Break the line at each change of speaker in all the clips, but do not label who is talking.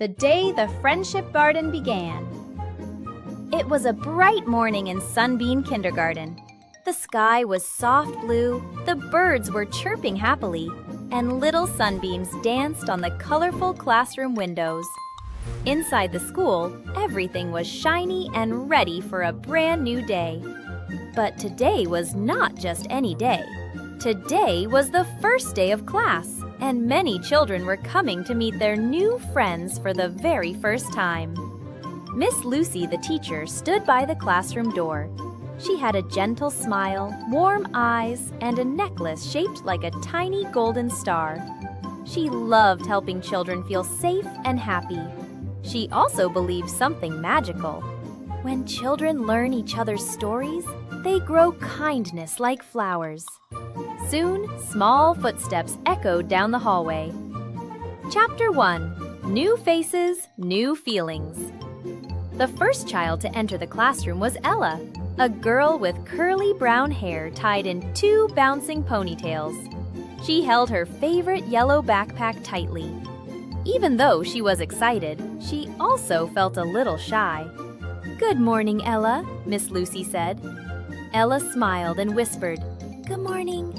the day the Friendship Garden began. It was a bright morning in Sunbeam Kindergarten. The sky was soft blue, the birds were chirping happily, and little sunbeams danced on the colorful classroom windows. Inside the school, everything was shiny and ready for a brand new day. But today was not just any day. Today was the first day of class, and many children were coming to meet their new friends for the very first time. Miss Lucy, the teacher, stood by the classroom door. She had a gentle smile, warm eyes, and a necklace shaped like a tiny golden star. She loved helping children feel safe and happy. She also believed something magical. When children learn each other's stories, they grow kindness like flowers. Soon, small footsteps echoed down the hallway. Chapter 1: New Faces, New Feelings. The first child to enter the classroom was Ella, a girl with curly brown hair tied in 2 bouncing ponytails. She held her favorite yellow backpack tightly. Even though she was excited, she also felt a little shy. "Good morning, Ella," Miss Lucy said. Ella smiled and whispered, "Good morning."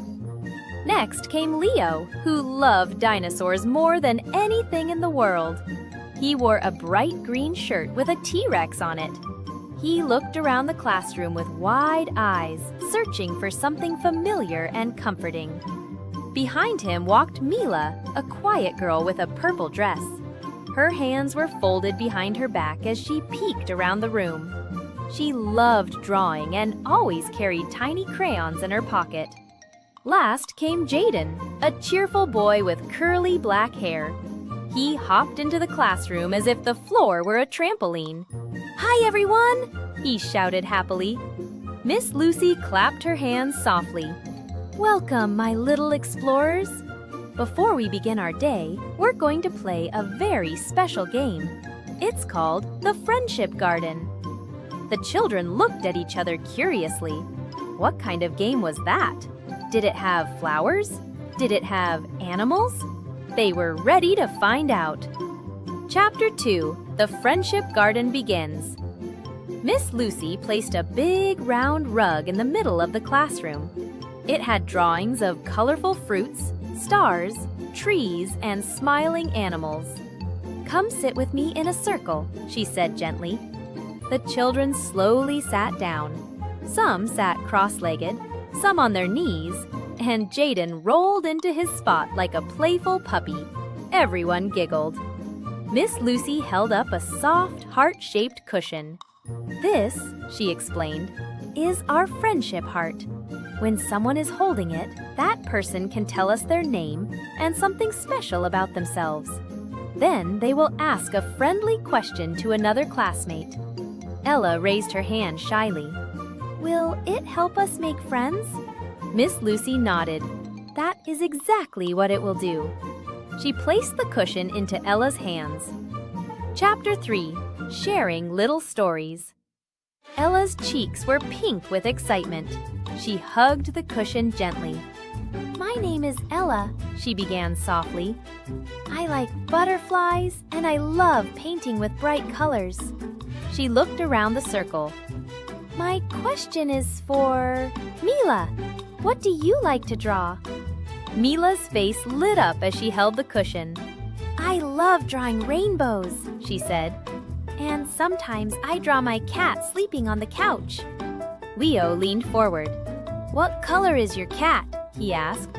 Next came Leo, who loved dinosaurs more than anything in the world. He wore a bright green shirt with a T-Rex on it. He looked around the classroom with wide eyes, searching for something familiar and comforting. Behind him walked Mila, a quiet girl with a purple dress. Her hands were folded behind her back as she peeked around the room. She loved drawing and always carried tiny crayons in her pocket. Last came Jaden, a cheerful boy with curly black hair. He hopped into the classroom as if the floor were a trampoline. "Hi, everyone!" he shouted happily. Miss Lucy clapped her hands softly. "Welcome, my little explorers. Before we begin our day, we're going to play a very special game. It's called the Friendship Garden." The children looked at each other curiously. What kind of game was that? Did it have flowers? Did it have animals? They were ready to find out. Chapter 2: The Friendship Garden Begins. Miss Lucy placed a big round rug in the middle of the classroom. It had drawings of colorful fruits, stars, trees, and smiling animals. "Come sit with me in a circle," she said gently. The children slowly sat down. Some sat cross-legged, some on their knees, and Jaden rolled into his spot like a playful puppy. Everyone giggled. Miss Lucy held up a soft, heart-shaped cushion. "This," she explained, "is our friendship heart. When someone is holding it, that person can tell us their name and something special about themselves. Then they will ask a friendly question to another classmate." Ella raised her hand shyly. "Will it help us make friends?" Miss Lucy nodded. "That is exactly what it will do." She placed the cushion into Ella's hands. Chapter 3: Sharing Little Stories. Ella's cheeks were pink with excitement. She hugged the cushion gently. "My name is Ella," she began softly. "I like butterflies and I love painting with bright colors." She looked around the circle. "My question is for Mila. What do you like to draw?" Mila's face lit up as she held the cushion. "I love drawing rainbows," she said. "And sometimes I draw my cat sleeping on the couch." Leo leaned forward. "What color is your cat?" he asked.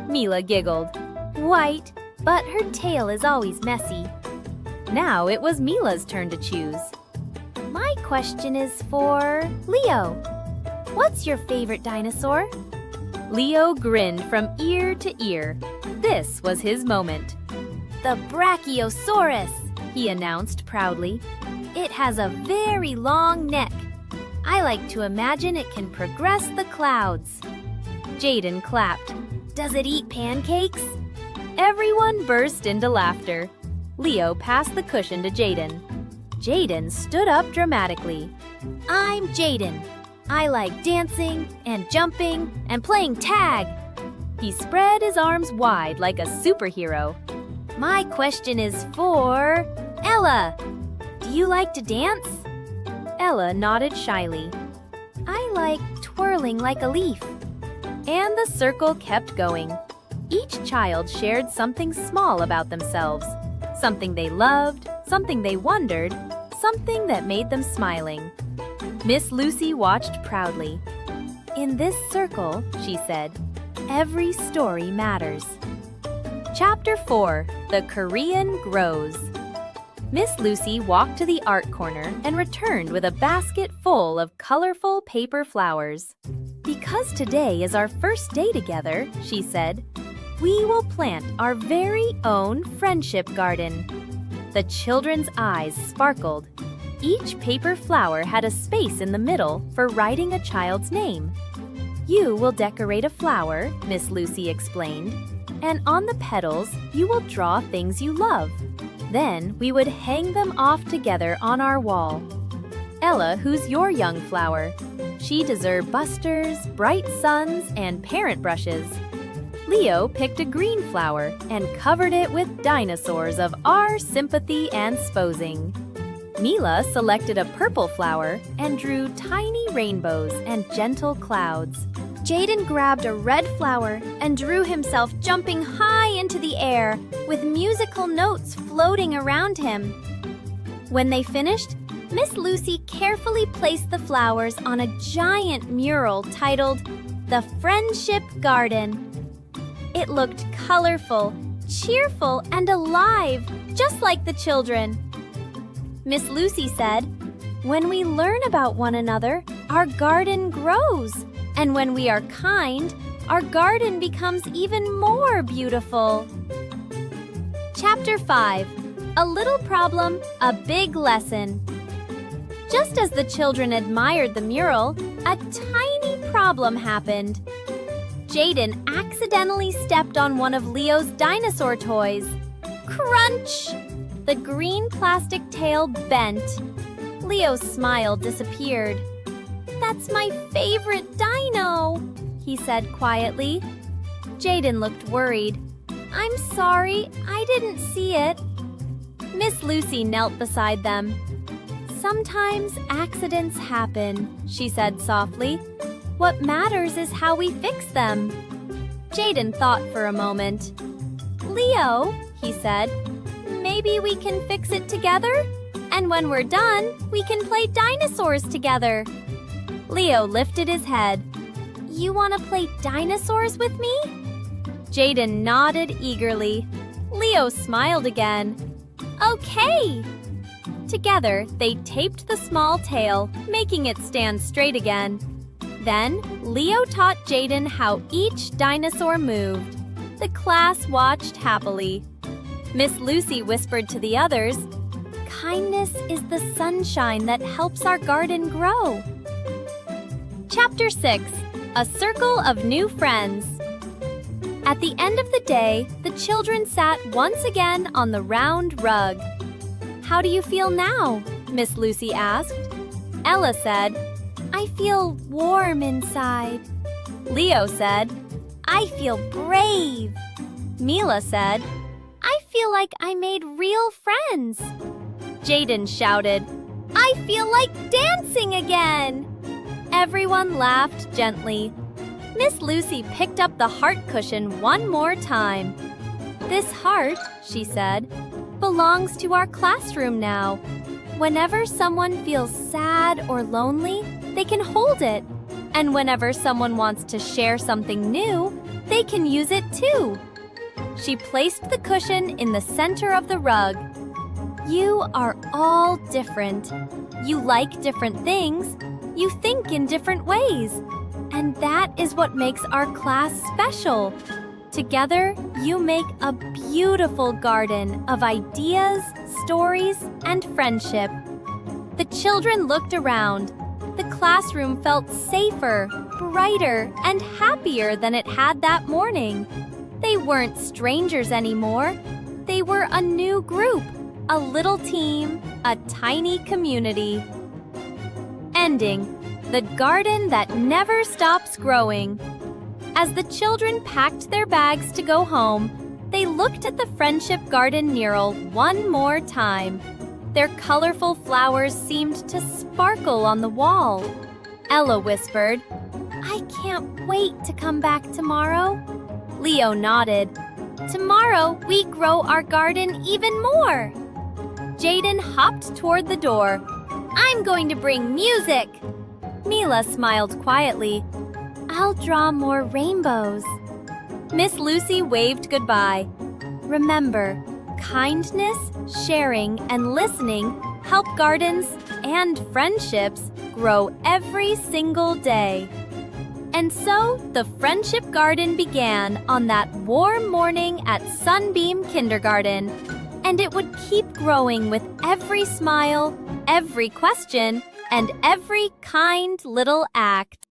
Mila giggled. "White, but her tail is always messy." Now it was Mila's turn to choose. "My question is for Leo. What's your favorite dinosaur?" Leo grinned from ear to ear. This was his moment. "The Brachiosaurus," he announced proudly. "It has a very long neck. I like to imagine it can progress the clouds." Jaden clapped. "Does it eat pancakes?" Everyone burst into laughter. Leo passed the cushion to Jaden. Jaden stood up dramatically. "I'm Jaden. I like dancing and jumping and playing tag." He spread his arms wide like a superhero. "My question is for Ella, do you like to dance? Ella nodded shyly. I like twirling like a leaf. And the circle kept going. Each child shared something small about themselves. Something they loved, something they wondered, something that made them smiling. Miss Lucy watched proudly. In this circle, she said, every story matters. Chapter 4, The Korean Grows. Miss Lucy walked to the art corner and returned with a basket full of colorful paper flowers. Because today is our first day together, she said, we will plant our very own friendship garden. The children's eyes sparkled. Each paper flower had a space in the middle for writing a child's name. You will decorate a flower, Miss Lucy explained, and on the petals you will draw things you love. Then we would hang them off together on our wall. Ella, who's your young flower? She deserved busters, bright suns, and parent brushes. Leo picked a green flower and covered it with dinosaurs of our sympathy and sposing. Mila selected a purple flower and drew tiny rainbows and gentle clouds. Jaden grabbed a red flower and drew himself jumping high into the air with musical notes floating around him. When they finished, Miss Lucy carefully placed the flowers on a giant mural titled The Friendship Garden. It looked colorful, cheerful, and alive, just like the children. Miss Lucy said, when we learn about one another, our garden grows. And when we are kind, our garden becomes even more beautiful. Chapter 5, A Little Problem, A Big Lesson. Just as the children admired the mural, a tiny problem happened. Jaden accidentally stepped on one of Leo's dinosaur toys. Crunch! The green plastic tail bent. Leo's smile disappeared. That's my favorite dino, he said quietly. Jaden looked worried. I'm sorry, I didn't see it. Miss Lucy knelt beside them. Sometimes accidents happen, she said softly. What matters is how we fix them. Jaden thought for a moment. Leo, he said, maybe we can fix it together? And when we're done, we can play dinosaurs together. Leo lifted his head. You want to play dinosaurs with me? Jaden nodded eagerly. Leo smiled again. Okay! Together, they taped the small tail, making it stand straight again. Then, Leo taught Jaden how each dinosaur moved. The class watched happily. Miss Lucy whispered to the others, kindness is the sunshine that helps our garden grow. Chapter 6, A Circle of New Friends. At the end of the day, the children sat once again on the round rug. How do you feel now? Miss Lucy asked. Ella said, I feel warm inside. Leo said, I feel brave. Mila said, I feel like I made real friends. Jaden shouted, I feel like dancing again. Everyone laughed gently. Miss Lucy picked up the heart cushion one more time. This heart, she said, belongs to our classroom now. Whenever someone feels sad or lonely, they can hold it. And whenever someone wants to share something new, they can use it too. She placed the cushion in the center of the rug. You are all different. You like different things. You think in different ways. And that is what makes our class special. Together, you make a beautiful garden of ideas, stories, and friendship. The children looked around. The classroom felt safer, brighter, and happier than it had that morning. They weren't strangers anymore. They were a new group, a little team, a tiny community. Ending, the garden that never stops growing. As the children packed their bags to go home, they looked at the Friendship Garden mural one more time. Their colorful flowers seemed to sparkle on the wall. Ella whispered, "I can't wait to come back tomorrow." Leo nodded. "Tomorrow we grow our garden even more." Jaden hopped toward the door. "I'm going to bring music." Mila smiled quietly. "I'll draw more rainbows." Miss Lucy waved goodbye. Remember, kindness, sharing, and listening help gardens and friendships grow every single day. And so the Friendship Garden began on that warm morning at Sunbeam Kindergarten. And it would keep growing with every smile, every question, and every kind little act.